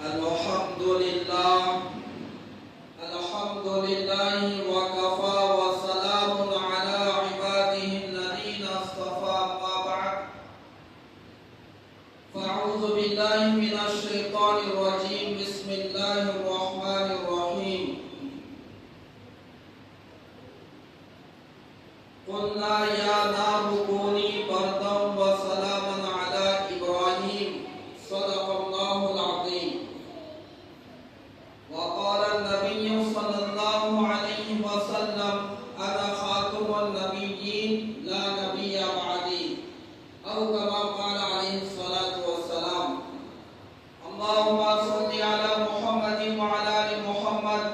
الحمد لله وكفى وسلام على عباده الذين اصطفى ما بعد فأعوذ بالله من الشيطان الرجيم بسم الله الرحمن الرحيم قلنا يا نار كوني بردا وسلاما على إبراهيم صدق الله العظيم وقال النبي صلى الله عليه وسلم أنا خاتم النبيين لا نبي بعدي أو كما قال عليه الصلاة والسلام اللهم صل على محمد وعلى آل محمد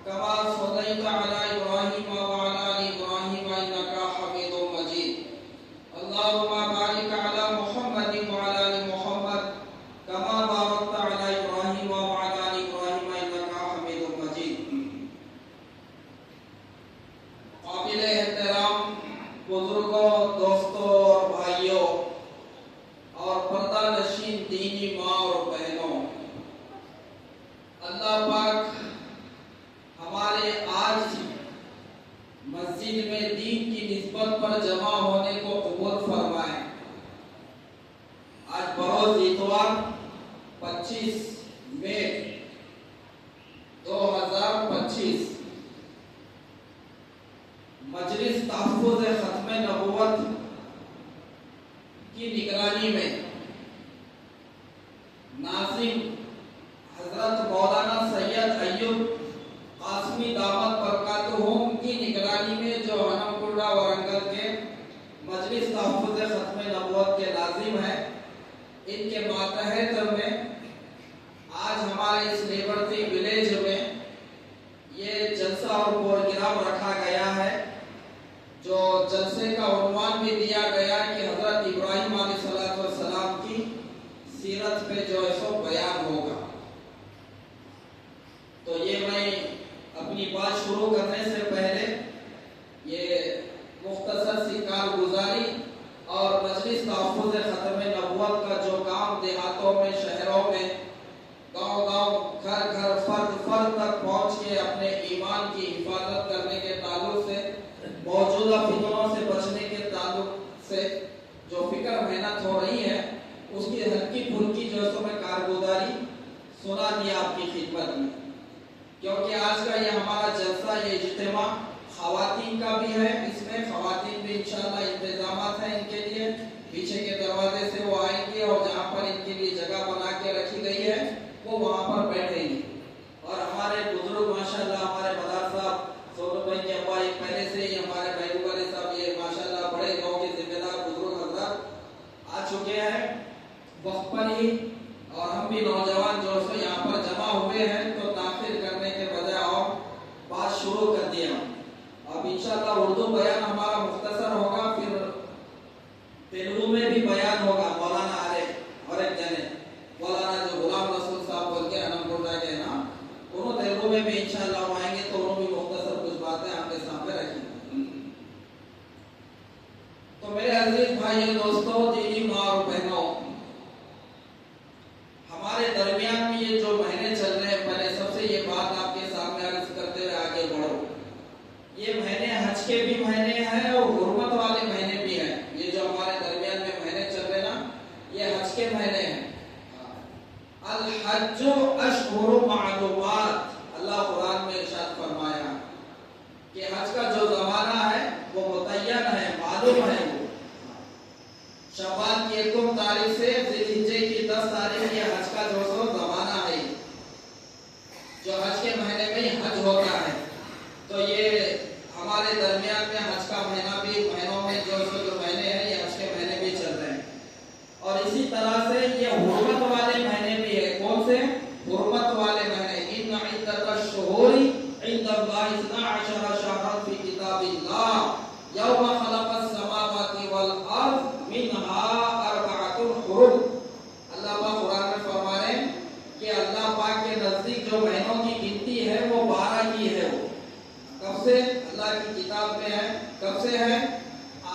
كما صليت على إبراهيم وعلى آل إبراهيم إنك حميد مجيد اللهم بارك على محمد وعلى آل محمد كما باركت على إبراهيم وعلى آل إبراهيم إنك حميد مجيد قابل احترام بزرگوں دوستوں اور بھائیوں اور پردہ نشین دینی ماں اور بہنوں، اللہ پاک ہمارے آج مسجد میں دین کی نسبت پر جمع ہونے کو قبول فرمائے۔ آج بروز اتوار 25 مئی 2025 مجلس تحفظ ختم نبوت کی نگرانی میں ناظم حضرت مولانا سید ایوب قاسمی دامت برکاتہم کی نگرانی میں جو ہنم گڈا ورنگل کے مجلس تحفظ ختم نبوت کے ناظم ہیں، ان کے ماتحت میں آج ہمارے اس لیبرٹی ولیج میں یہ جلسہ اور پروگرام رکھا گیا ہے، جو جلسے کا عنوان بھی دیا گیا کہ حضرت ابراہیم علیہ السلام کی سیرت پہ جو ہے سو بیان ہوگا۔ تو یہ میں اپنی بات شروع کرنے سے پہلے یہ مختصر سی کارگزاری اور مجلس تحفظ ختم نبوت کا جو کام دیہاتوں میں، شہروں میں، گاؤں گاؤں، گھر گھر، فرد فرد تک پہنچ کے اپنے ایمان کی حفاظت کرنے کے تعلق سے، موجودہ فتنوں سے بچنے کے تعلق سے جو فکر محنت ہو رہی ہے، اس کی ہلکی پھلکی جو ہے میں کارگزاری سنا دیا آپ کی خدمت میں، کیونکہ آج کا یہ ہمارا جلسہ، یہ اجتماع خواتین کا بھی ہے۔ اس میں خواتین بھی انشاءاللہ انتظامات ہیں ان کے لیے، پیچھے کے دروازے سے وہ آئیں گے اور جہاں پر ان کے لیے جگہ بنا کے رکھی گئی ہے وہ وہاں پر بیٹھیں گی۔ اور ہمارے بزرگ ماشاءاللہ، ہمارے مدار صاحب سونو بھائی کے ابا پہلے سے ہی، ہمارے محبوب علی صاحب، یہ ماشاءاللہ بڑے گاؤں کے ذمہ دار بزرگ حضرات آ چکے ہیں وقت پر ہی، اور ہم بھی نوجوان جو سو یہاں پر جمع ہوئے ہیں، تو تاخیر کرنے کے بجائے اور بات شروع کر دیا۔ اب انشاءاللہ اردو بیان ہمارا مختصر ہوگا، پھر تیلگو میں بھی بیان ہوگا۔ مولانا عارف اور ایک جنے مولانا جو غلام رسول صاحب بول کے انم گڈا کے نا، انہوں تیلگو میں بھی انشاءاللہ آئیں گے، تو انہوں بھی مختصر کچھ باتیں آپ کے سامنے رکھیں گے۔ تو میرے عزیز بھائیوں، دوستوں، دینی ماں اور بہنوں، ہمارے درمیان میں یہ جو مہینے چل رہے ہیں، پہلے سب سے یہ بات آپ کے سامنے عرض کرتے ہوئے آگے بڑھو، یہ مہینے حج کے بھی مہینے ہیں اور حرمت والے مہینے بھی ہیں۔ یہ جو ہمارے درمیان میں مہینے چل رہے نا، یہ حج کے مہینے ہیں۔ الحج اشہر معلومات، اللہ قرآن میں ارشاد فرمایا کہ حج کا جو زمانہ ہے وہ متعین ہے، معلوم ہے۔ وہ شوال کی 1 تاریخ سے ذی الحجہ کی 10 تاریخ یہ حج کا جو سو زمانہ ہے، جو حج کے مہینے میں حج ہوتا ہے۔ تو یہ ہمارے درمیان میں حج کا مہینہ بھی، مہینوں میں جو مہینے ہیں یہ حج کے مہینے بھی چل رہے ہیں۔ اور اسی طرح سے یہ حرمت والے مہینے بھی ہے۔ کون سے حرمت والے مہینے؟ ان عدت الشہور عند اللہ 12 شہرا فی کتاب اللہ یوم خلق السماوات والارض منها 4 حرم۔ اللہ پاک قرآن میں فرما رہے ہیں کہ اللہ پاک کے نزدیک جو مہینوں کی گنتی ہے وہ 12 کی ہے۔ وہ کب سے اللہ کی کتاب میں ہے؟ کب سے ہے؟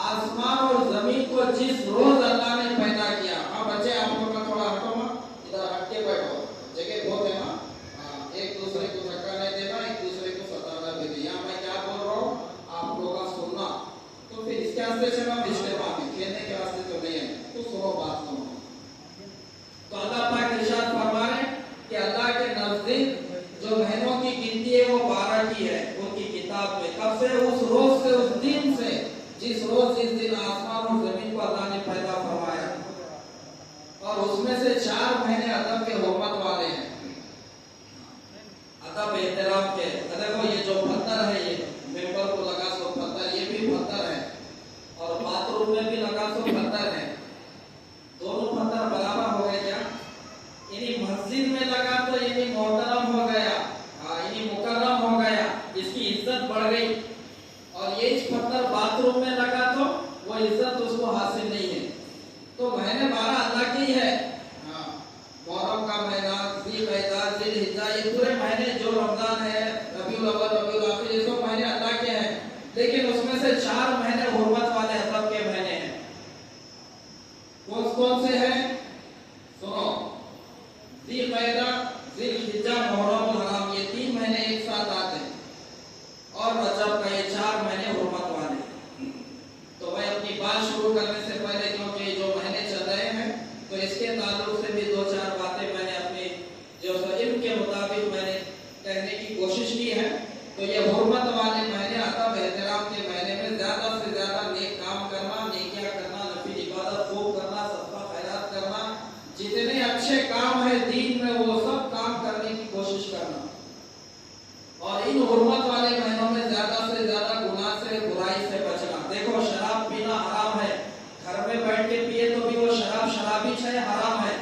آسمان اور زمین کو جس روز اللہ نے پیدا کیا۔ ہاں بچے، آپ لوگ کا تھوڑا ہٹو، ادھر ہٹ کے بیٹھو، जगह बहुत है ना, एक दूसरे को धक्का नहीं देना, एक दूसरे को सताना भी नहीं। यहाँ मैं क्या बोल रहा हूँ आप लोग का सुनना, तो फिर इसके वास्ते से हम इज्तिमा में खेलने के वास्ते तो नहीं है, तो सुनो बात सुनो। तो अल्लाह पाक इरशाद फरमा रहे कि अल्लाह के नजदीक जो महीनों की गिनती है वो 12 की है उनकी किताब में। कब से? उस रोज से, उस दिन से जिस रोज जिस दिन आसमान और जमीन को अल्लाह ने पैदा फरमाया, और उसमें से 4 महीने अदब के हुर्मत वाले हैं, अदब एहतराम के। देखो ये जो पत्थर है, ये मेंबर को लगा सो पत्थर, ये भी पत्थर है, और बाथरूम में भी लगा सो पत्थर है। दोनों पत्थर बराबर हो गए क्या? यानी मस्जिद में लगा तो यानी मोहतरम हो गया, यानी मुकर्रम हो गया, इसकी इज्जत बढ़ गई। और ये पत्थर बाथरूम में लगा तो वो इज्जत उसको हासिल नहीं है। तो महीने 12 अल्लाह के ही है। मुहर्रम का महीना, ज़िलक़अदा, ज़िलहिज्जा, ये पूरे महीने जो रमजान है, रबीउल अव्वल, रबीउल आखिर, ये सब महीने अल्लाह के हैं। लेकिन उसमें से 4 महीने हुर्मत वाले अदब के महीने हैं। कौन कौन से हैं? सुनो, ज़िलक़अदा, ज़िलहिज्जा, मुहर्रम, हराम, ये 3 महीने एक साथ आते हैं, और रजब का ये 4 महीने हुर्मत वाले। तो मैं अपनी बात शुरू करने से पहले, क्योंकि जो महीने चल रहे हैं, तो इसके ताल्लुक से भी 2-4 बातें मैंने अपने जो इल्म के मुताबिक मैंने कहने की कोशिश की है। तो ये हुर्मत वाले महीने, अदब एहतराम के महीने में ज्यादा से ज्यादा नेक काम करना, नेकियां करना, नफिल इबादत खूब करना, सदका खैरात करना, जितने अच्छे काम है दीन में वो सब काम करने की कोशिश करना। और इन हुर्मत वाले महीनों में ज्यादा से ज्यादा गुनाह से, बुराई से बचना। देखो शराब पीना हराम है, घर में बैठ के पिए तो भी वो शराब शराबी है, हराम है।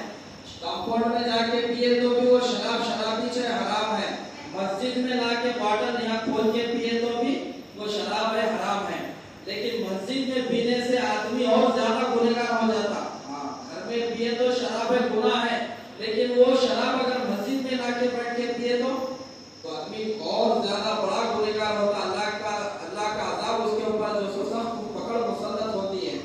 कंपाउंड में जाके पिए तो भी वो शराब शराबी है, हराम है। मस्जिद में लाके बॉटल यहाँ खोल के पिए तो भी वो शराब है, हराम है। लेकिन मस्जिद में पीने से आदमी और ज्यादा गुनहगार हो जाता। घर में पिए तो शराब है, गुनाह है, लेकिन वो शराब अगर मस्जिद में लाके बैठ के पिए तो आदमी और ज्यादा बड़ा गुनहगार होता। अल्लाह का अज़ाब उसके ऊपर जो सख्त पकड़ मुसल्लत होती है।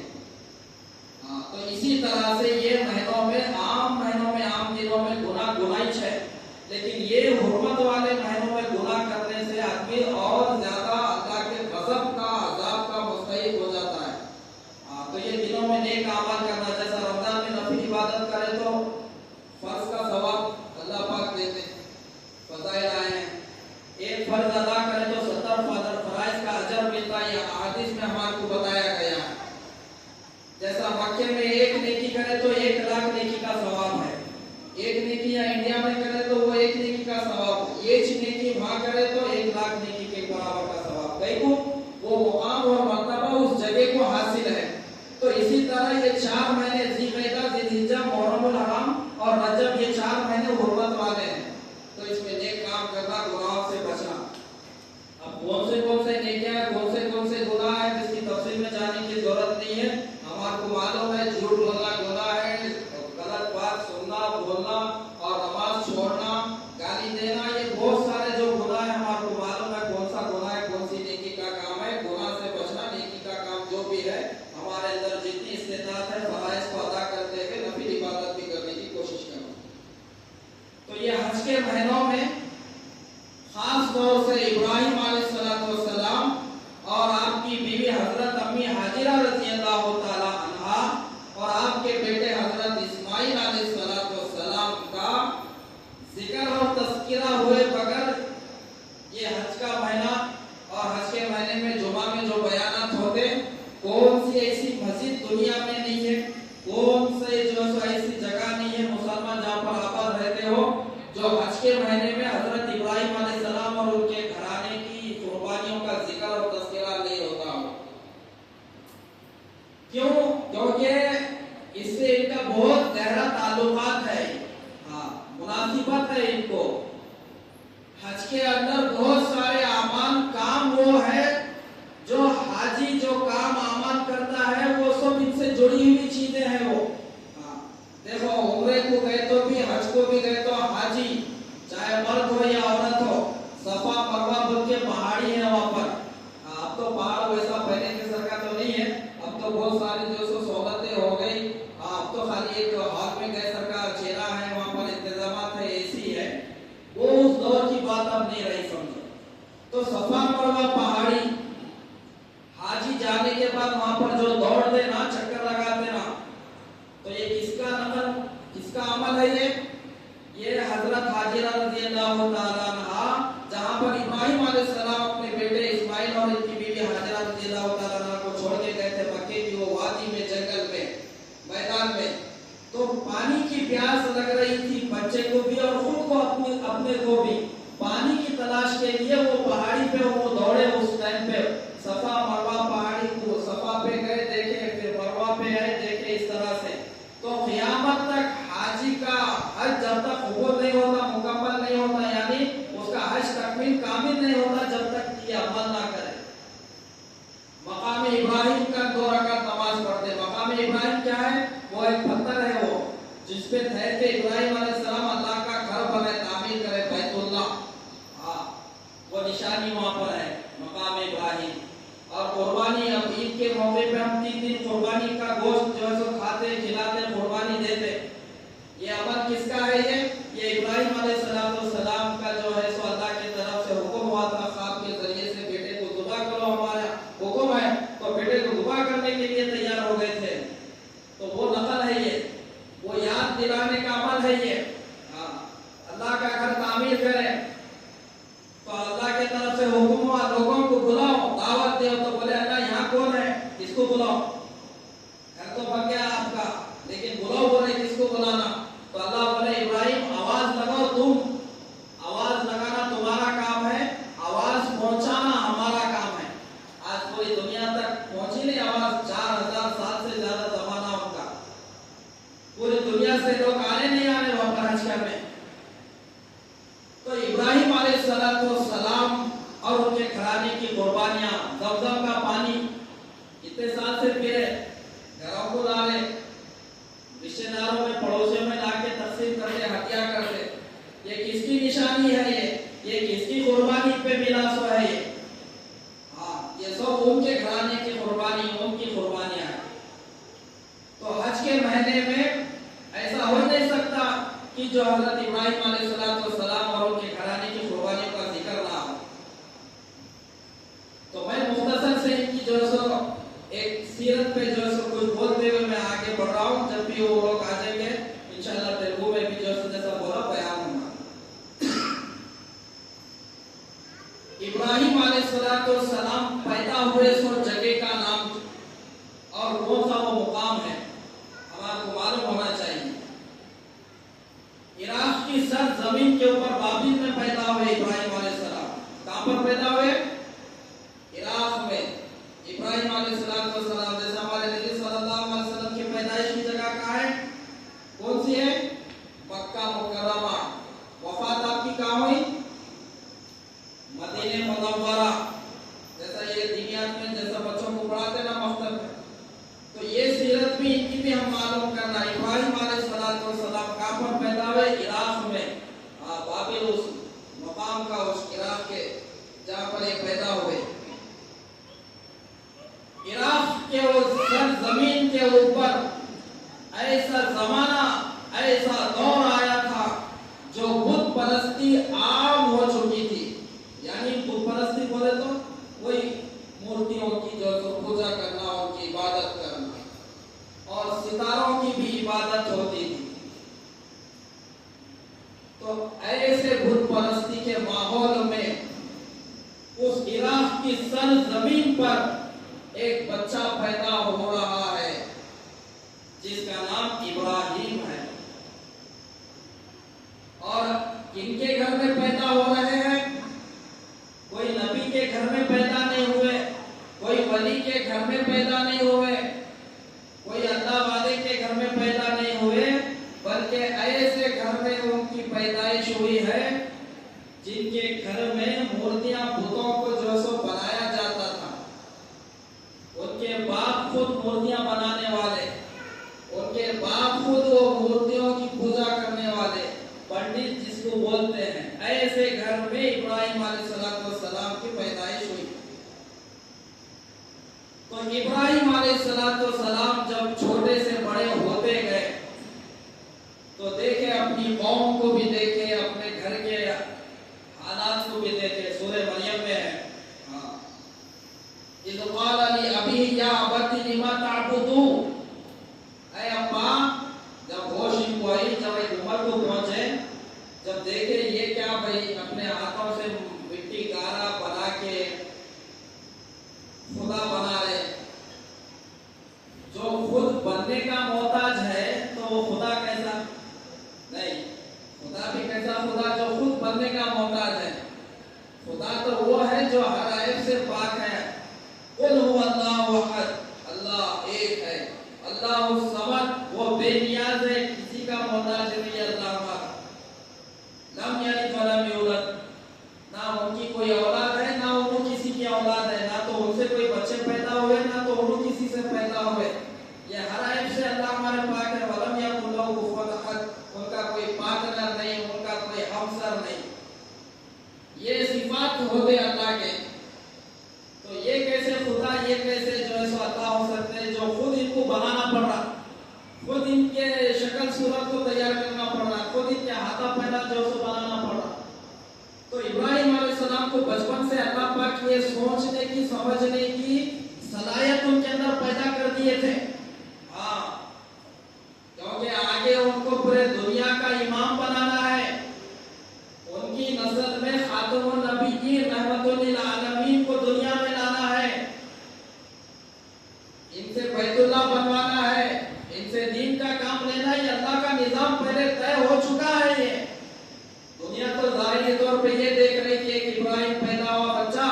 तो इसी तरह से ये महीनों में, आम महीनों में, आम दिनों में गुनाह गुनाही है, लेकिन ये हुर्मत वाले महीनों में गुनाह करने से आदमी और ज्यादा अल्लाह के गज़ब का, अज़ाब का मुस्तहिक हो जाता है। तो ये दिनों में नेक अमल करना, जैसा रमजान में नफिल इबादत करे तो फर्ज का सवाब अल्लाह पाक देते, फज़ाइल आए हैं। एक फर्ज अदा करे तो 70 फराइज का अजर मिलता है, ये हदीस में हमारे को बताया गया है। जैसा मक्के में एक नेकी करे तो 1 लाख नेकी का सवाब है, एक नेकी या इंडिया में करे तो वो 1 नेकी का सवाब, ये नेकी वहां करे तो 1 लाख नेकी के बराबर का सवाब। देखो वो मुकाम और मर्तबा उस जगह को हासिल है। तो इसी तरह ये 4 महीने ज़िलक़अदा, ज़िलहिज्जा, मुहर्रम, हराम और रजब, ये 4 महीने हुर्मत वाले हैं। तो इसमें नेक काम करना, गुनाहों से बचना। अब कौन से नेकियां हैं, कौन से गुनाह हैं, जिसकी तफसील में जाने की जरूरत नहीं है। हमारे को मालूम है झूठ बोलना गुनाह है, गलत बात सुनना, बोलना, और नमाज छोड़ना, गाली देना, ये बहुत सारे जो गुनाह है हमारे को मालूम है कौन सा गुनाह है, कौन सी नेकी का काम है। गुनाह से बचना, नेकी का काम जो भी है, हमारे अंदर जितनी इस्तेताअत है फराइज को अदा करते हुए नफिल इबादत भी करने की कोशिश करना। तो ये हज के महीनों में खास तौर से इब्राहिम अलैहिस्सलाम और आपकी बीवी हजरत अम्मी हाजिरा रज़ियल्लाहु ताला अन्हा और आपके बेटे हजरत इस्माइल अलैहिस्सलाम का जिक्र और तज़किरा हुए बगैर ये हज का महीना, और हज के महीने में जुमा में जो बयानात होते, कौन सी ऐसी मस्जिद दुनिया में नहीं है, कौन से जो ऐसी जगह नहीं है मुसलमान जहाँ पर आबाद रहते हो, जो हज के महीने में हजरत इब्राहिम अलैहिस्सलाम और उनके घराने की कुर्बानियों का जिक्र और तज़किरा नहीं होता हो। क्यों? क्योंकि इससे इनका बहुत गहरा ताल्लुकात है, मुनासिबत है इनको। हज के अंदर बहुत सारे आमान काम वो है जो हाजी जो काम आमान करता है, वो सब इनसे जुड़ी हुई चीजें हैं। वो देखो उम्रे को गए तो भी, हज को भी गए तो हाजी, चाहे मर्द हो या औरत हो, सफा मरवा बोल के पहाड़ी है वहां पर। अब तो पहाड़ वैसा पहले के सरका तो नहीं है, अब तो बहुत सारी जो सो सहूलतें हो गई। अब तो खाली एक हॉल में गए सरकार चेहरा है, वहां पर इंतजाम है, एसी تو صفا مروہ پہاڑی حاجی جانے کے بعد وہاں پر جو دوڑتے نا، چکر لگاتے نا، تو یہ کس کا عمل ہے؟ یہ حضرت حاجرہ رضی اللہ تعالیٰ عنہ جہاں پر ابراہیم علیہ السلام اپنے بیٹے اسماعیل اور ان کی بیوی حاجرہ رضی اللہ تعالیٰ عنہ کو چھوڑ کے گئے تھے مکے کی وہ وادی میں، جنگل میں، میدان میں، تو پانی کی پیاس لگ رہی تھی بچے کو بھی اور خود کو اپنے کو بھی۔ پانی کی تلاش کے لیے وہ پہاڑی پہ وہ دوڑے، اس ٹائم پہ صفا مروہ پہاڑی کو، صفا پہ گئے دیکھے، پھر مروہ پہ آئے دیکھے، اس طرح سے۔ تو قیامت تک حاجی کا حج جب تک قبول نہیں ہوتا، مکمل نہیں ہوتا، یعنی اس کا حج تکمیل کامل نہیں ہوتا جب تک یہ عمل نہ کرے۔ مقام ابراہیم کا 2 رکعت نماز پڑھتے۔ مقام ابراہیم کیا ہے؟ وہ ایک پتھر ہے، وہ جس پہ ٹھہر کے ابراہیم علیہ السلام اللہ کا گھر بنائے، تعمیر کرے، بیت اللہ، وہ نشانی وہاں پر ہے مقام ابراہیم۔ اور قربانی، اب عید کے موقع پہ ہم 3 دن قربانی کا گوشت جو ہے سو کھاتے، کھلاتے، قربانی دیتے۔ یہ عمل کس کا ہے؟ یہ ابراہیم علیہ السلام کا جو ہے سو اللہ کی طرف سے حکم ہوا تھا، خواب کے ذریعے سے بیٹے کو ذبح کرو، ہمارا حکم ہے، تو بیٹے کو ذبح کرنے کے لیے تیار ہو گئے تھے۔ تو وہ نقل ہے، یہ وہ یاد دلانے کا عمل ہے۔ یہ اللہ کا گھر تعمیر کرے تو اللہ کی طرف سے حکم ہوا، لوگوں کو بلاؤ، دعوت دو، تو بولے اللہ یہاں کون ہے، اس کو بلاؤ، گھر تو بن گیا آپ کا، لیکن بلاؤ، بولے کس کو بلانا؟ تو اللہ بولے ابراہیم آواز لگاؤ، تم آواز لگانا تمہارا کام ہے، آواز پہنچانا ہمارا کام ہے۔ آج پوری دنیا تک پہنچی نہیں آواز، 4000 سال سے زیادہ زمانہ ان کا، پوری دنیا سے لوگ آنے نہیں آنے وہاں پر حج کرنے۔ تو ابراہیم علیہ السلام اور ان کے گھرانے کی قربانیاں، زمزم کا پانی اتنے سال سے پیرے، گھروں کو ڈالے، رشتے داروں میں، پڑوسیوں میں لا کے تقسیم کرتے، ہدیہ کرتے۔ یہ کس کی نشانی ہے؟ یہ کس کی قربانی پہ ملا سو ہے؟ یہ سب ان کے گھرانے کی قربانی، ان کی قربانیاں ہیں۔ تو حج کے مہینے میں ایسا ہو نہیں سکتا کہ جو حضرت ابراہیم علیہ السلام اور ان کے گھرانے کی قربانیوں کا ذکر نہ ہو۔ تو میں مختصر سے ان کی جو ہے سو ایک سیرت پہ جو ہے سو کچھ بولتے ہوئے میں آگے بڑھ رہا ہوں۔ جب بھی وہ لوگ آ جائیں گے انشاءاللہ تیلگو میں بھی جو ہے سو جیسا بولا بیان ہوگا۔ ابراہیم علیہ السلام پیدا ہوئے سو جگہ کا نام اور کون سا وہ مقام ہے ہمارے کو معلوم ہونا چاہیے۔ عراق کی سرزمین کے اوپر بابل میں پیدا ہوئے ابراہیم علیہ السلام۔ کہاں پر پیدا ہوئے؟ عراق میں۔ ابراہیم علیہ السلام جیسے ہمارے نبی صلی اللہ علیہ وسلم کی پیدائش کی جگہ کہاں ہے؟ کون سی ہے؟ مکہ مکرمہ۔ وفات آپ کی کہاں ہوئی؟ مدینہ منورہ۔ جیسا یہ دینیات میں جیسا بچوں کو پڑھاتے نا مکتب میں، تو یہ سیرت بھی ان کی بھی ہم معلوم کرنا۔ ابراہیم علیہ السلام کہاں پر پیدا ہوئے؟ عراق میں۔ بابل اس مقام کا، اس عراق کے جہاں پر یہ پیدا ہوئے۔ عراق کے اس سرزمین کے اوپر ایسا زمانہ، ایسا دور آیا تھا جو بت پرستی عام ہو چکی تھی۔ یعنی بت پرستی بولے تو وہی مورتیوں کی جو پوجا کرنا، ان کی عبادت کرنا، اور ستاروں کی بھی عبادت ہوتی تھی۔ تو ایسے بت پرستی کے ماحول میں اس عراق کی سرزمین پر ایک بچہ پیدا ہو رہا ہے جس کا نام ابراہیم ہے، اور کن کے گھر میں پیدا ہو رہے ہیں؟ کوئی نبی کے گھر میں پیدا نہیں ہوئے، کوئی ولی کے گھر میں پیدا نہیں ہوئے، کوئی اللہ والے کے گھر میں پیدا نہیں ہوئے، بلکہ ایسے گھر میں ان کی پیدائش ہوئی ہے جن کے گھر میں مورتیاں، بتوں کو جو سو بنایا جاتا تھا۔ ان کے باپ خود مورتیاں بنانے والے، ان کے باپ خود وہ مورتیوں کی پوجا کرنے والے، پنڈت جس کو بولتے ہیں۔ ایسے گھر میں ابراہیم علیہ السلام کی پیدائش ہوئی۔ تو ابراہیم علیہ السلام جب چھوٹے سے بڑے ہوتے گئے تو دیکھے، اپنی قوم کو بھی دیکھے، اپنے گھر کے حالات کو بھی دیکھے۔ سورہ مریم میں ہے جب دیکھے یہ کیا بھائی اپنے ہاتھوں سے مٹی گارا بنا کے خدا بنا رہے، جو خود بننے کا محتاج ہے تو وہ خدا کیسا نہیں، خدا بھی کیسا خدا جو خود بننے کا محتاج ہے۔ خدا تو وہ ہے جو ہر عیب سے پاک ہے۔ قل هو اللہ احد، اللہ ایک ہے، اللہ الصمد، وہ بے نیاز ہے، کسی کا محتاج نہیں ہے اللہ ہمارا۔ لم یلد ولم یولد، نہ ان کی کوئی اولاد ہے نہ انہوں کسی کی اولاد ہے، نہ تو ان سے کوئی بچے پیدا ہوئے نہ تو انہوں کسی سے پیدا ہوئے۔ یہ ہر عیب سے اللہ ہمارے پاک ہے۔ ولم یکن لہ کفوا احد، ان کا کوئی پارٹنر نہیں، ان کا کوئی ہمسر نہیں۔ یہ صفات ہوتے اللہ کے، تو یہ کیسے خدا، یہ کیسے جو ہے سو عطا ہو سکتے ہیں جو خود ان کو بنانا پڑ رہا، خود ان کے شکل صورت کو تیار کرنا پڑ رہا، خود ان کے ہاتھا پیدا جو سو بنانا پڑ رہا۔ تو ابراہیم علیہ السلام کو بچپن سے اللہ پاک یہ سوچنے کی سمجھنے کی صلاحیت ان کے اندر پیدا کر دیے تھے، ہاں، کیونکہ آگے ان کو پورے دنیا کا امام بنانا ہے، ان کی نسل میں خاتم النبیین رحمت للعالمین کو دنیا میں لانا ہے، ان سے بیت اللہ بنوانا ہے، ان سے دین کا کام لینا ہے۔ اللہ کا نظام پہلے طے ہو چکا ہے۔ یہ دنیا تو ظاہری طور پہ یہ دیکھ رہی تھی کہ ابراہیم پیدا ہوا بچہ،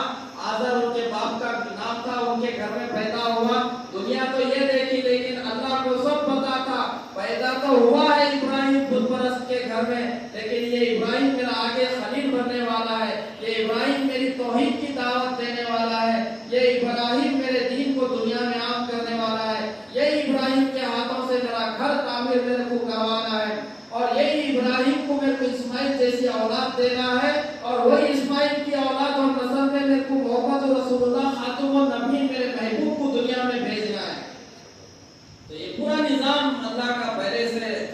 آزر ان کے باپ کا نام تھا، ان کے گھر میں پیدا ہوا، دنیا تو یہ دیکھی، لیکن اللہ کو سب پتا تھا پیدا تو ہوا ہے ابراہیم بت پرست کے گھر میں، لیکن یہ ابراہیم میرا آگے خلیل بننے والا ہے، یہ ابراہیم میری توحید کی دعوت دینے والا ہے، یہ ابراہیم میرے دین کو دنیا میں عام کرنے والا ہے، یہ ابراہیم کے ہاتھوں سے میرا گھر تعمیر میرے کو کروانا ہے، اور یہی ابراہیم کو میرے کو اسماعیل جیسی اولاد دینا ہے، اور وہی اسماعیل کی اولاد اور نسل میں میرے کو محمد رسول اللہ خاتم النبی میرے محبوب کو دنیا میں بھیجنا ہے۔ تو یہ پورا نظام اللہ کا پہلے سے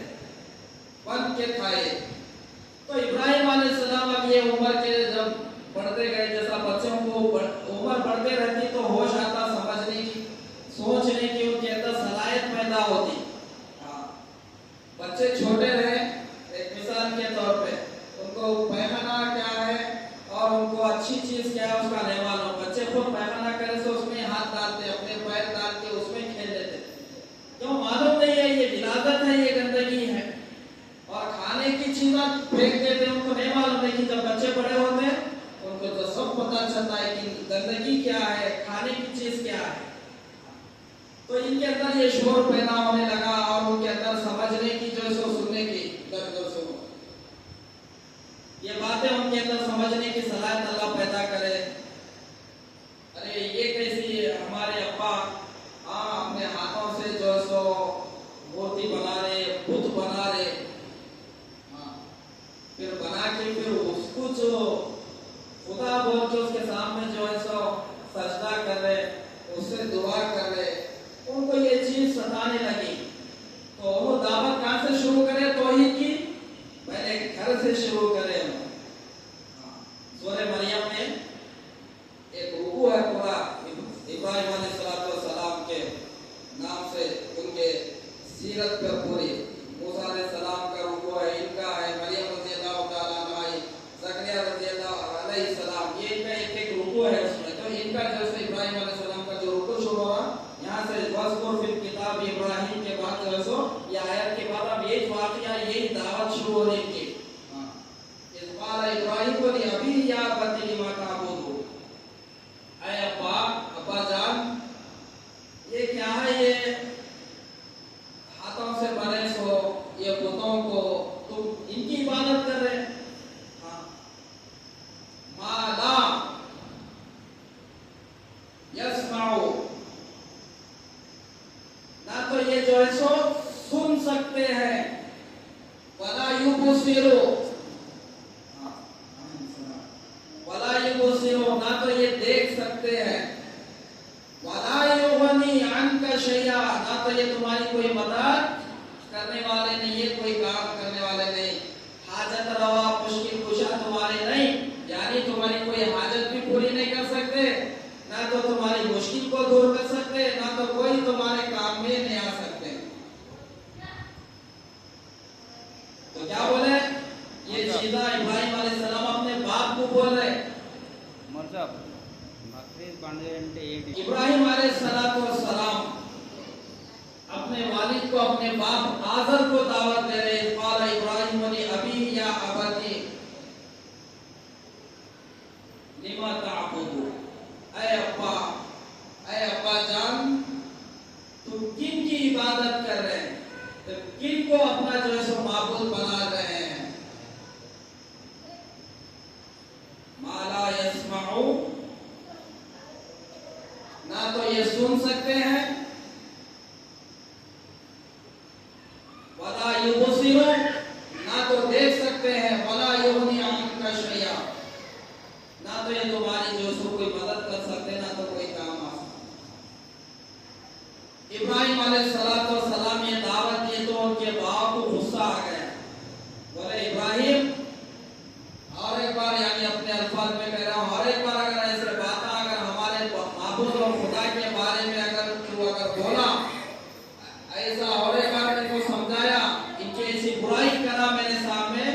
بن کے تھا۔ تو ابراہیم علیہ السلام اب یہ عمر کے جب بڑھتے گئے، جیسا بچوں کو عمر بڑھتے رہتی تو ہوش آتا، سمجھنے کی، سوچنے کی ان کے اندر صلاحیت پیدا ہوتی۔ بچے چھوٹے رہے، ایک مثال کے طور پہ ان کو پیخانہ کیا ہے اور ان کو اچھی چیز کیا ہے اس کا نہیں معلوم۔ بچے خود پیخانہ کرے تو اس میں ہاتھ ڈالتے، اپنے پیر ڈال کے اس میں کھیل لیتے، کیوں معلوم نہیں ہے یہ ولادت ہے، یہ گندگی ہے، اور کھانے کی چیزیں پھینک دیتے، ان کو نہیں معلوم ہے کہ جب بچے بڑے ہوتے ہیں ان کو تو سب پتہ چلتا ہے کہ گندگی کیا ہے، کھانے کی چیز کیا ہے۔ تو ان کے اندر یہ شعور پیدا ہونے لگا، اور ان کے اندر سمجھنے کی جو سو سننے کی یہ باتیں ان کے اندر سمجھنے کی صلاحیت اللہ پیدا کرے۔ ارے یہ کیسی ہمارے ابا اپنے ہاتھوں سے جو سو مورتی بنا رہے، بت بنا رہے، پھر بنا کے پھر اس کو جو خدا بول کے اس کے سامنے جو ہے سو سجدہ کر رہے، اس سے دعا کر رہے، ان کو یہ چیز ستانے لگی۔ تو وہ دعوت کہاں سے شروع کرے توحید کی؟ پہلے گھر سے شروع کرے۔ سورہ مریم میں ایک رکوع ہے پورا ابراہیم علیہ السلام کے نام سے، ان کے سیرت پر پوری موسیٰ علیہ السلام کا رکوع ہے، ان کا ہے، مریم رضی اللہ تعالیٰ عنہ، زکریا رضی اللہ علیہ السلام، یہ ان کا ایک ایک رکوع ہے اس میں۔ تو ان کا جیسے ابراہیم علیہ السلام کا جو رکوع شروع ہوا، یہاں سے وَاذْكُرْ فِي الْكِتَابِ ابراہیم کے بعد جو ہے سو یہ آیت کے بعد اب یہی واقعہ، یہی دعوت شروع ہو رہی تھی۔ اِذْ قَالَ ابراہیم لِأَبِيهِ يَا أَبَتِ لِمَ تَعْبُدُ، اے ابا جان، یہ کیا ہے، یہ ہاتھوں سے بنے سو یہ بتوں کو تم ان کی عبادت کر رہے، مَا لَا يَسْمَعُ، نہ تو یہ جو ہے سو سن سکتے ہیں، وَلَا يُبْصِرُ، نہ تو یہ دیکھ سکتے ہیں، وَلَا يُغْنِي عَنْكَ شَيْئًا، نہ تو یہ تمہاری کوئی مدد کرنے والے نہیں، یہ کوئی کام کرنے والے نہیں، حاجت روا مشکل کشا تمہارے نہیں، یعنی تمہاری کوئی حاجت بھی پوری نہیں کر سکتے، نہ تو تمہاری مشکل کو دور کر سکتے، نہ تو کوئی تمہارے کام میں نہیں آ سکتے۔ تو کیا بولے، یہ सीधा इब्राहिम अलैहिस्सलाम अपने बाप को बोल रहे। इब्राहिम अलैहिस्सलाम अपने वालिद को, अपने बाप आज़र को दावत दे रहे। क़ाल इब्राहिम ली अबी या अबती लिमा ताअबुदू, ऐ अब्बा जान, तुम किन की इबादत कर रहे हैं, तो किन को अपना जो है सो माबूद बना रहे हैं। माला यस्माउ, ना तो ये सुन सकते हैं, वला युबसिरू, ना तो देख सकते हैं, वला युगनी अन्का शैया, ना तो ये तुम्हारी जो सो कोई मदद कर सकते, ना तो कोई काम आ सकता। इब्राहिम अलैहिस्सलाम ये दावत दिए तो उनके बाप को गुस्सा आ गया। बोले इब्राहिम, और एक बार, यानी अपने अल्फाज में कह रहा हूँ, और एक बार अगर ऐसे बात अगर हमारे माबूद और खुदा के बारे में अगर तू बोला ऐसा, और एक बार मेरे को समझाया, इनकी ऐसी बुराई करा मेरे सामने,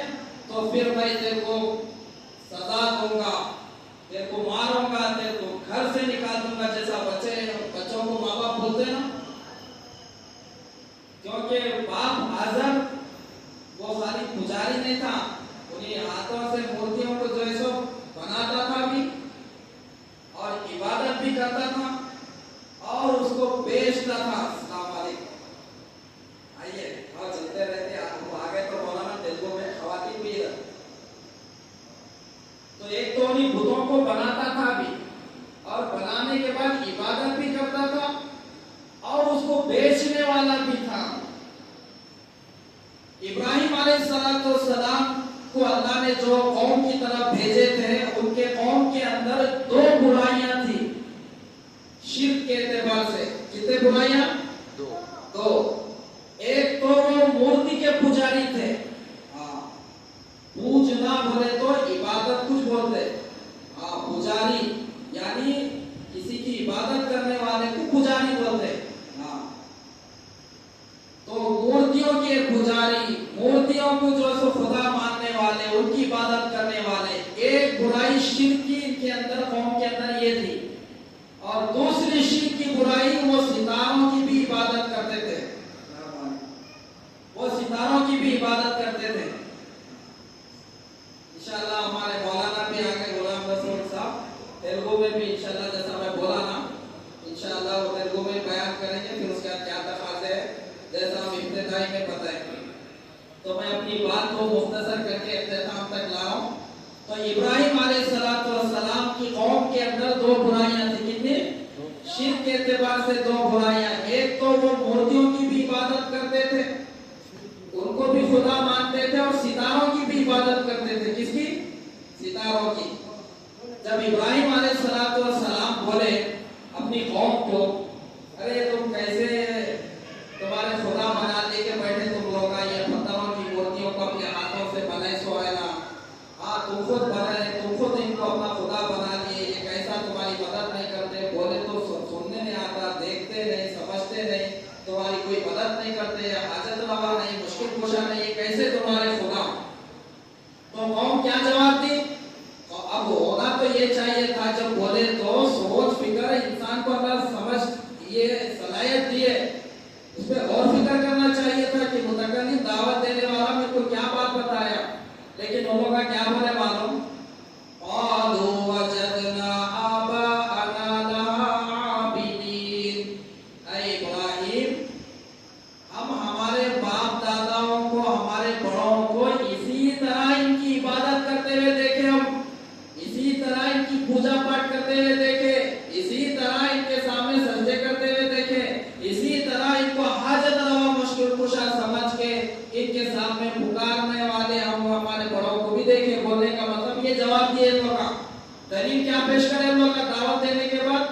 तो फिर मैं तेरे को सजा दूंगा, तेरे को मारूंगा, तेरे को घर से निकाल दूंगा, जैसा बच्चों को माँ बाप बोलते ना। क्योंकि बाप आज़र वो खाली पुजारी नहीं था, उन्हीं हाथों से मूर्तियों को जो है सो बनाता था भी, और इबादत भी करता था, और उसको बेचता था। अस्सलाम वालेकुम, आइए और चलते रहते हैं आगे, तो मौलाना तेलुगु में खवातीन भी है। तो एक तो उन्हीं बुतों को बनाता था भी, और बनाने के बाद इबादत भी करता था, और उसको बेचने वाला भी था। इब्राहिम अलैहिस्सलाम को अल्लाह ने जो कौम की तरफ भेजे थे, उनके कौम के अंदर दो बुराइयां थी शिर्क के एतबार से। कितने बुराइयां? दो। एक तो वो मूर्ति के पुजारी थे, पूजना बोले तो इबादत कुछ बोलते, पुजारी यानी किसी की इबादत करने वाले को पुजारी बोलते। तो मूर्तियों के पुजारी, मूर्तियों को जो सो खुदा मानने वाले, उनकी इबादत करने वाले, एक बुराई शिर्क की इनके अंदर, कौम के अंदर ये थी। और दूसरी शिर्क की बुराई, वो सितारों की भी इबादत करते थे, वो सितारों की भी इबादत करते थे। इंशाल्लाह हमारे मौलाना भी आगे, गुलाम रसूल साहब तेलुगु में भी इंशाल्लाह, जैसा मैं बोला ना, इंशाल्लाह वो तेलुगु में बयान करेंगे, फिर उसके बाद क्या तकाज़े है जैसा हम इब्तिदाई में बताएंगे। तो मैं अपनी बात को मुख्तसर करके इख्तिताम तक ला रहा हूँ। तो इब्राहिम अलैहिस्सलाम की कौम के अंदर दो बुराइयां थी। कितनी? शिर्क के एतबार से दो बुराइयां। एक तो वो मूर्तियों की भी इबादत करते थे, उनको भी खुदा मानते थे, और सितारों की भी इबादत करते थे। किसकी? सितारों की। जब इब्राहिम अलैहिस्सलाम बोले अपनी कौम को, अरे तुम कैसे तुम्हारे खुदा बना लेके बैठे तुम लोग, ये पत्थरों की मूर्तियों को अपने हाथों से बनाए सो है ना, तुम खुद बनाए, तुम खुद इनको अपना खुदा बना लिए, ये कैसा तुम्हारी मदद नहीं करते, बोले तो सुनने नहीं आता, देखते नहीं, समझते नहीं, तुम्हारी कोई मदद नहीं करते, हाजत रवा नहीं, मुश्किल कुशा नहीं, ये कैसे तुम्हारे खुदा। तो कौम क्या जवाब दी? तो अब होना तो ये चाहिए था, जब बोले तो सोच फिक्र इंसान को अगर समझ ये सलाहियत दिए, उस पर गौर फिक्र करना चाहिए था कि मुतकल्लिम दावत देने वाला मेरे को क्या बात बताया। लेकिन उन लोगों का क्या बोले मालूम? क़ालू वजदना आबाअना लहा आबिदीन, ऐ इब्राहिम, हम हमारे बाप दादाओं को, हमारे बड़ों को इसी तरह इनकी इबादत करते हुए देखे, हम इसी तरह इनकी पूजा पाठ करते हुए देखे, इसी तरह इनके सामने सजदे करते हुए देखे, इसी तरह इनको हाजत रवा मुश्किल कुशा समझ के इनके सामने पुकारने वाले हम हमारे बड़ों को भी देखे। बोलने का मतलब ये जवाब दिए लोग का। दलील क्या पेश करे लोग का? दावत देने के बाद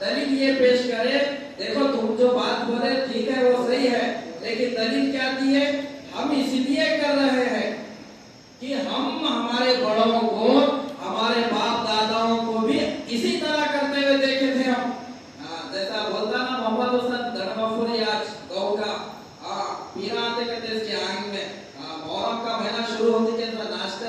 दलील ये पेश करे, देखो तुम जो बात बोले ठीक है, वो सही है, लेकिन दलील क्या दी है? हम इसलिए कर रहे हैं कि हम हमारे बड़ों को, हमारे बाप दादाओं को भी इसी तरह करते हुए देखे थे हम। जैसा बोलता ना मोहम्मद हुसैन धर्मपुरी, आज गौ का पीरा आते कहते इसके आंग में, मुहर्रम का महीना शुरू होते के नाश्ते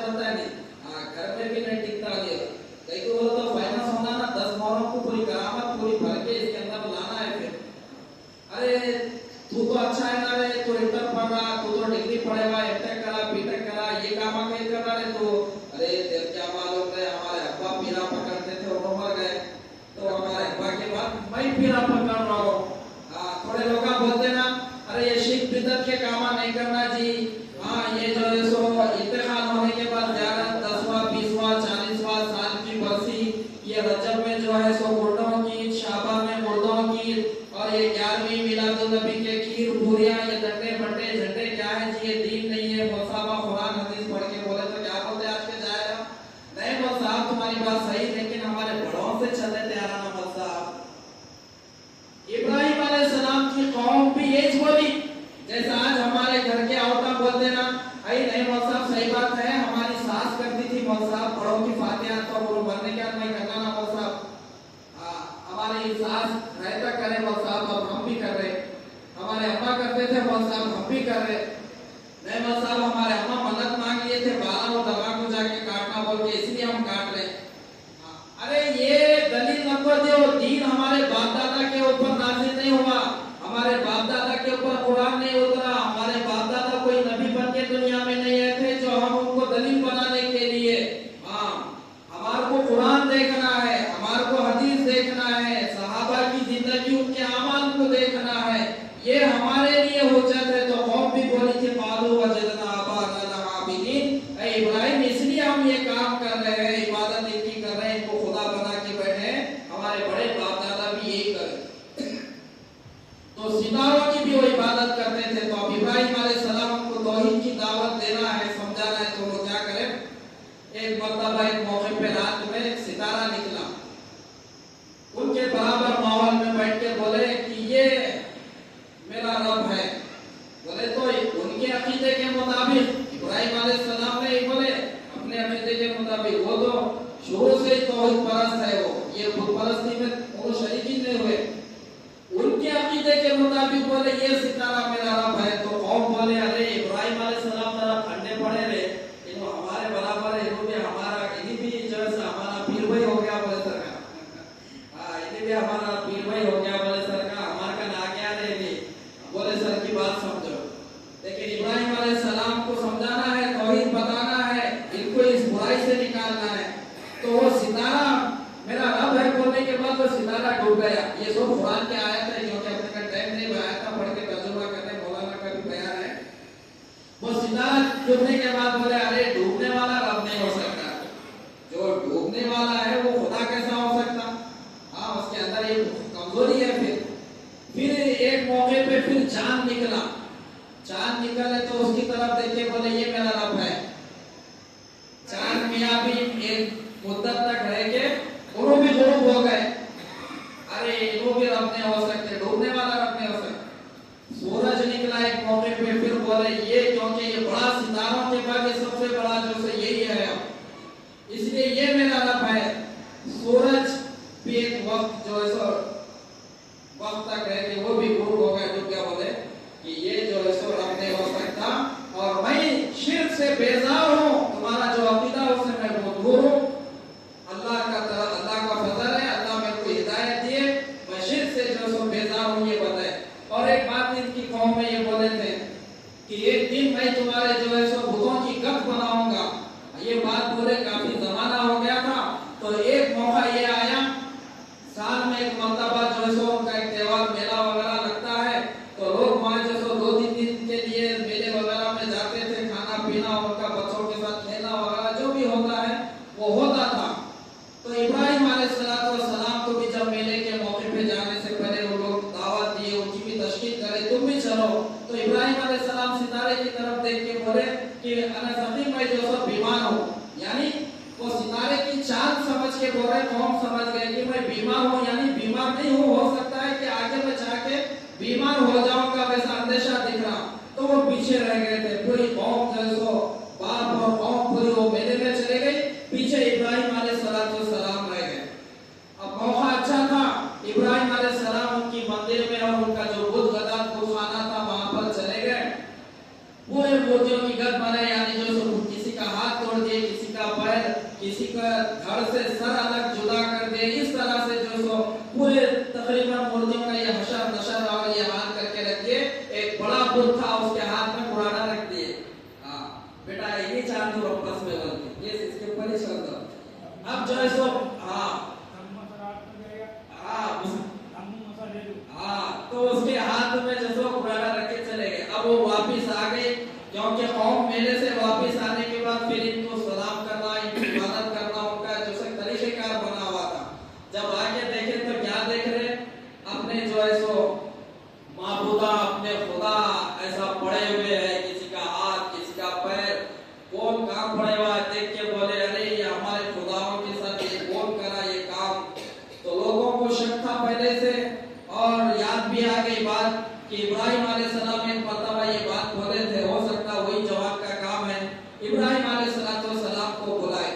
करना है तो अरे तेरे क्या मालूम है, हमारे अब्बा पीरा पकड़ते थे और मर गए, तो हमारे अब्बा के बाद मैं पीरा पकड़ रहा हूँ। थोड़े लोग बोलते ना, अरे ये शिर्क बिदअत के काम नहीं करना जी। ये जो है सो इत्तेहाद होने के बाद 10वां 20वां 40वां साल की बरसी, ये रजब में जो है सो मुर्दों की, शाबान में मुर्दों की, और ये 11वीं मिलादुन नबी के खीर पूरियां, ये डंडे बट्टे झंडे क्या है जी, ये दीन नहीं है। मौसाबा कुरान हदीस पढ़ के बोले तो क्या बोलते आज के जाएगा, नहीं मौल साहब तुम्हारी बात सही, लेकिन हमारे बड़ों से चलने तैयार ना मौल साहब। इब्राहिम अलैहिस्सलाम की कौम भी यही बोली, जैसा आज हमारे घर के औरतें बोलते ना, आई नहीं मौल साहब सही बात है, हमारी सास करती थी मौल साहब, बड़ों की फातिहा तो वो मरने के बाद मैं करना ना मौल साहब, हमारी सास रहता करे मौल साहब, अब हम भी कर रहे, हमारे अम्मा करते थे मौल साहब, हम भी कर रहे, नहीं मौल साहब हमारे अम्मा मन्नत मांग लिए थे बाला और दवा को जाके काटना बोल के, इसलिए हम काट रहे। अरे ये दलील नंबर दो, दीन हमारे बाप दादा के ऊपर नाज़िल नहीं हुआ, हमारे बाप दादा के ऊपर कुरान नहीं उतरा, हमारे बाप दादा कोई नबी बन के दुनिया में नहीं आए थे जो हम उनको दलील बनाने के लिए। हमारे को कुरान देखना है, हमारे को हदीस देखना है, सहाबा की जिंदगी उनके अमाल को देखना है, ये हमारे लिए हो जाते। तो कौम भी बोली थी मालू वजदना आबाना आबिदीन, ऐ इब्राहिम इसलिए हम ये काम कर रहे हैं, इबादत इनकी कर रहे हैं, इनको खुदा बना के बैठे, हमारे बड़े बाप दादा भी यही करे। तो सितारों की भी वो इबादत करते थे। तो अब इब्राहिम अलैहिस्सलाम को तौहीद की दावत देना है, समझाना है, तो वो क्या करें, एक मर्तबा एक मौके पे रात में एक सितारा निकला, उनके बराबर माहौल में बैठ के बोले कि ये मेरा रब है। बोले तो उनके अकीदे के मुताबिक इब्राहिम अलैहिस्सलाम ने बोले अपने अकीदे के मुताबिक, वो तो शुरू से ही तौहीद परस्त है, वो ये बुत परस्ती में वो शरीक ही नहीं हुए। उनके अकीदे के मुताबिक बोले ये सितारा मेरा रब है। तो कौम बोले अरे इब्राहिम अलैहिस्सलाम तरफ ठंडे पड़े रहे, इनको हमारे बराबर है, इन्होंने हमारा इन्हीं भी जैसा हमारा पीर भाई हो गया बोले सरकार, इन्हीं भी हमारा पीर भाई हो गया बोले सरकार, हमारे का ना क्या नहीं बोले सर की बात समझो। लेकिन इब्राहिम अलैहिस्सलाम को समझाना है, तौहीद बताना है, इनको इस बुराई से निकालना है। तो वो सितारा मेरा रब है बोलने के बाद वो सितारा डूब गया। ये सब कुरान के आयत है, क्योंकि अपने का टाइम नहीं, आयत का पढ़ के तर्जुमा करने मौलाना का भी बयान है। वो सितारा डूबने के बाद बोले अरे डूबने वाला रब नहीं हो सकता, जो डूबने वाला है वो खुदा कैसा हो सकता, उसके अंदर ये कमजोरी है। फिर एक मौके पे फिर चांद निकला, चांद निकले तो उसकी तरफ देखे बोले ये मेरा रब है। चांद मियां भी एक मुद्दत तक रह के वो भी गुरूब हो गए, अरे वो भी रब नहीं हो सकते, डूबने वाला रब नहीं हो सकता। सूरज निकला एक मौके पे, फिर बोले ये क्योंकि ये बड़ा सितारों के बाद ये सबसे बड़ा जो से यही है, इसलिए ये मेरा रब है। सूरज भी एक वक्त जो है सो वक्त तक रह के वो भी गुरूब हो गए, तो क्या बोले कि ये जो है सो रब नहीं हो सकता, और मैं शिर्क से बेजार हूँ, तुम्हारा जो अकीदा उससे मैं बहुत दूर हूँ। अल्लाह का फजल है, अल्लाह मेरे को हिदायत दिए, मैं शिर्क से जो सो बेजार हूँ, ये बताए। और एक बात इनकी कौम में ये बोले थे कि एक दिन मैं तुम्हारे जो है सो बुतों की गप बनाऊंगा। ये बात बोले काफी जमाना हो गया था। तो एक मौका ये आया, साल में एक मर्तबा जो है सो उनका एक त्योहार मेला वगैरह लगता है, तो लोग वहाँ जो सो 2-3 दिन के लिए मेले वगैरह में जाते थे, खाना पीना, उनका बच्चों के साथ खेलना वगैरह जो भी होता है वो होता था। तो इब्राहिम अलैहिस्सलाम को भी जब मेले के मौके पे जाने से पहले वो लोग दावत दिए, उनकी भी तशकील करे, तुम भी चलो। तो इब्राहिम अलैहिस्सलाम सितारे की तरफ देख के बोले कि अना सभी मैं जो सो बीमार हूँ, यानी वो सितारे की चांद समझ के बोल रहे, कौम समझ गए कि मैं बीमार हूँ, यानी बीमार नहीं हूँ, हो सकता है कि आगे मैं जाके बीमार हो जाऊंगा, वैसा अंदेशा दिख रहा। तो वो पीछे रह गए थे, पूरी कौम जो सो बाप और कौम पूरी वो मेले में चले गई, पीछे इब्राहिम अलैहिस्सलाम रह गए। अब मौका अच्छा था, इब्राहिम अलैहिस्सलाम उनकी मंदिर में और उनका जो बुत गदात बुतखाना था वहां पर चले गए, पूरे मूर्तियों की गद बनाए, यानी जो किसी का हाथ तोड़ दिए, किसी का पैर, किसी का धड़ से सर अलग जुदा कर दिए, इस तरह से जो सो पूरे तकरीबन मूर्तियों का ये हशर नशर और ये हाथ करके रख दिए। एक बड़ा बुत था, उसके हाथ में पुराना रख दिए, बेटा यही चांद आपस में बड़ी श्रद्धा। अब जो है सो हाँ तो उसके हाथ में जो कुरान रख के चले गए। अब वो वापिस आ गए, क्योंकि कौम मेले से वापिस आने के बाद फिर इनको सलाम करना, इनकी इबादत करना उनका जो से तरीक़ेकार बना हुआ था। जब आके देखे तो क्या देख रहे, अपने जो है सो माबूदा, अपने खुदा ऐसा पड़े हुए हैं, किसी का हाथ किसी का पैर, कौन काम पड़े हुआ है। देख के बोले अरे ये हमारे खुदाओं के साथ ये कौन करा ये काम। तो लोगों को शक था पहले से, और याद भी आ गई बात कि इब्राहिम अलैहिस्सलाम ने मरतबा ये बात बोले थे, हो सकता वही जवाब का काम है। इब्राहिम अलैहिस्सलाम को बुलाए।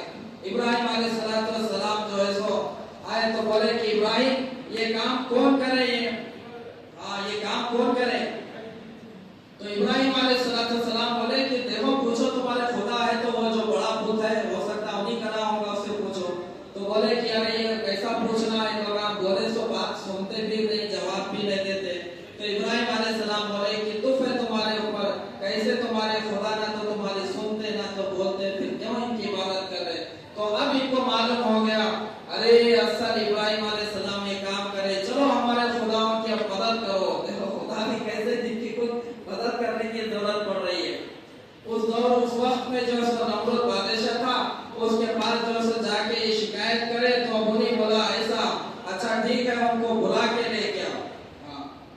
इब्राहिम अलैहिस्सलाम जो है सो आए तो बोले कि इब्राहिम ये काम कौन करे, ये काम कौन करे। तो इब्राहिम अलैहिस्सलाम बोले कि देखो पूछो तुम्हारे खुदा है तो वो जो बड़ा बुत है हो सकता उन्हीं करा होगा, उससे पूछो। तो बोले कि अरे ये कैसा पूछना है, लोग बोले सो बात सुनते भी नहीं, जवाब भी नहीं देते। तो इब्राहिम अलैहिस्सलाम बोले कि दुख है तुम्हारे ऊपर, कैसे तुम्हारे खुदा ना तो तुम्हारी सुनते ना तो बोलते, फिर क्यों इनकी इबादत कर रहे। तो अब इनको मालूम हो गया अरे असल इब्राहिम अलैहिस्सलाम ये काम करे, चलो हमारे खुदाओं की अब मदद करो। देखो खुदा भी कैसे जिनकी कुछ मदद करने की जरूरत पड़ रही है। उस वक्त में जो नमरूद बादशाह था, उसके पास जो जाके ये शिकायत करे तो उन्हीं बोला ऐसा, अच्छा ठीक है उनको बुला के लेके आओ,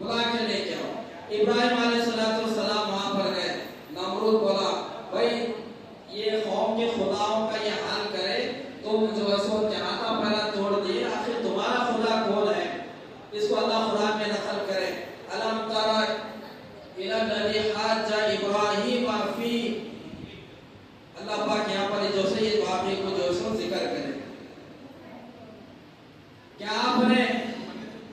बुला के लेके आओ। इब्राहिम अलैहिस्सलाम वहां पर गए। नमरूद बोला भाई ये कौम के खुदाओं का ये हाल करे, तुम जो है सो चाहता पहला तोड़ दिए, आखिर तुम्हारा खुदा कौन है, इसको अल्लाह खुदा में दखल करे। अलम तरा इला नबी हाजा इब्राहिम फी, अल्लाह पाक यहाँ पर जो से ये वाक़े को जो सो जिक्र करे। क्या आपने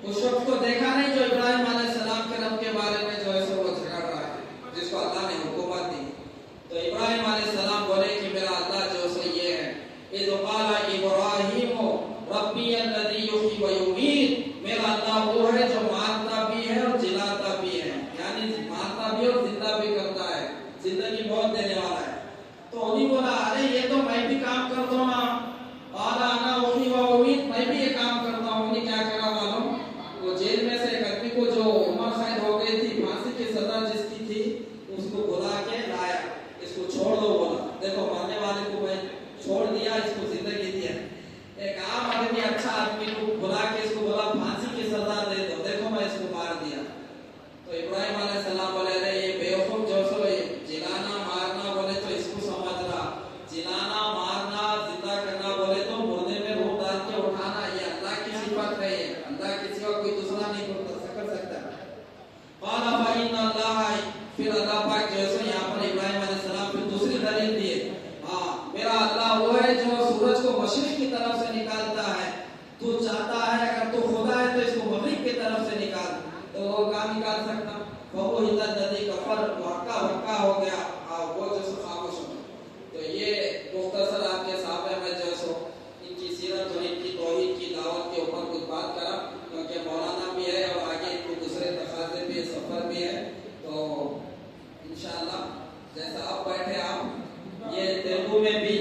उस वक्त को देखा नहीं जो इब्राहिम अलैहिस्सलाम के रब के बारे में जो है सो वो झगड़ रहा है, जिसको अल्लाह ने हुकूमत दी। तो इब्राहिम अलैहिस्सलाम बोले कि मेरा अल्लाह जो सो ये है, इज़ क़ाला इब्राहिम रब्बी अल्लज़ी युहयी व युमीत, मेरा अल्लाह वो है जो मारता भी है और जिलाता भी है, यानी मारता भी और जिंदा भी करता है, जिंदगी मौत देने वाला है। तो उन्हीं बोला अरे ये तो मैं भी काम करता हूँ ना, आला अना उही व उमीद, मैं भी ये काम करता हूँ। उन्हीं क्या करा मालूम, वो जेल में से एक आदमी को जो उम्र कैद हो गई थी, फांसी की सजा जिसकी थी, उसको बुला के लाया, इसको छोड़ दो बोला। देखो मारने वाले को मैं छोड़ दिया, इसको जिंदगी दिया। एक आम आदमी अच्छा आदमी को बुला के इसको बोला फांसी की सजा दे दो, देखो मैं इसको मार दिया। तो इब्राहिम अलैहिस्सलाम बोले अरे ये बेवकूफ जो सो जिलाना मारना बोले तो इसको समझ रहा, जिलाना मारना जिंदा करना बोले तो मुर्दे में रूह डाल के उठाना, ये अल्लाह की सिफत है, ये अल्लाह के सिवा कोई दूसरा नहीं कर सकता। क़ाला फ़इन्न अल्लाह, फिर अल्लाह पाक जो है यहाँ पर इब्राहिम अलैहिस्सलाम फिर दूसरी दलील दिए, मेरा अल्लाह वो है जो सूरज को मशरिक की तरफ से निकालता है, तू चाहता है अगर तू खुदा है तो इसको मगरिब की तरफ से निकाल, तो वो काम निकाल सकता। वो हिदायत कफर वक्का हो गया, वो जो सो खामोश हो। तो ये मुख्तसर आपके सामने में जो सो इनकी सीरत और इनकी तौहीद की दावत के ऊपर कुछ बात करा, क्योंकि मौलाना भी है और आगे इनको दूसरे तकाज़े भी सफर भी है। तो इंशाअल्लाह जैसा आप बैठे आप ये तेलुगु में भी